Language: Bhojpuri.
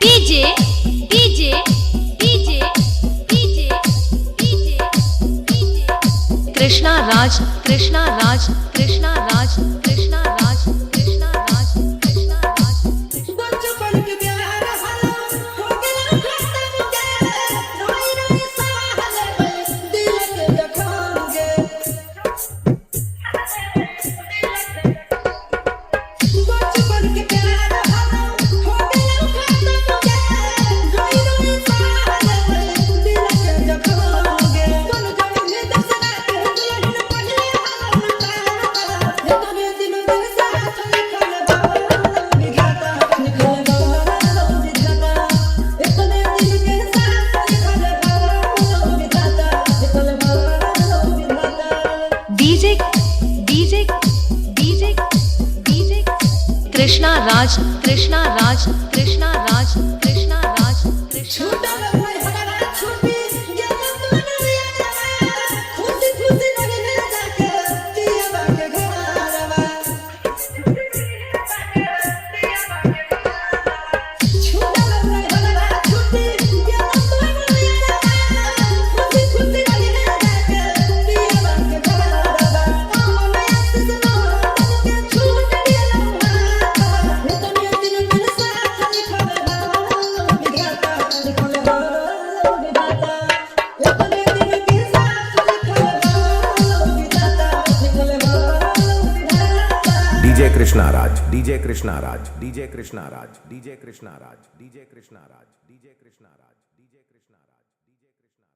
DJ DJ DJ DJ DJ Krishna Raj Krishna Raj Krishna Raj Krishna Raj Krishna Raj Krishna Raj बचपन के प्यार हला हो गया खत्म के रोई रोई सहाले दिल के जखाओगे बचपन के प्यार हला हो गया खत्म के रोई रोई सहाले दिल के जखाओगे कौन जाने दसना के दुल्हन पहले हाल ये तो मेरे दिल में साथ निकल बाबा विधाता निकल बाबा विधाता इतने दिल के साथ निकल बाबा विधाता निकल बाबा विधाता DJ DJ DJ DJ Krishna Raj Krishna Raj Krishna Raj Krishna Raj Krishna छोटा लम्बा हमारा छोटी ये तो दुनिया खुशी खुशी लगे जाके दिया बाके घरवा छोटा लम्बा हमारा छोटी ये तो दुनिया खुशी खुशी लगे जाके दिया बाके घरवा हमने सुनो तन के छूट दिया लम्हा ये तो मेरे दिल में साथ निकल बाबा विधाता निकल बाबा विधाता ये तो मेरे दिल के साथ निकल बाबा विधाता निकल बाबा विधाता डीजे कृष्णा राज डीजे कृष्णा राज डीजे कृष्णा राज डीजे कृष्णा राज डीजे कृष्णा राज डीजे कृष्णा राज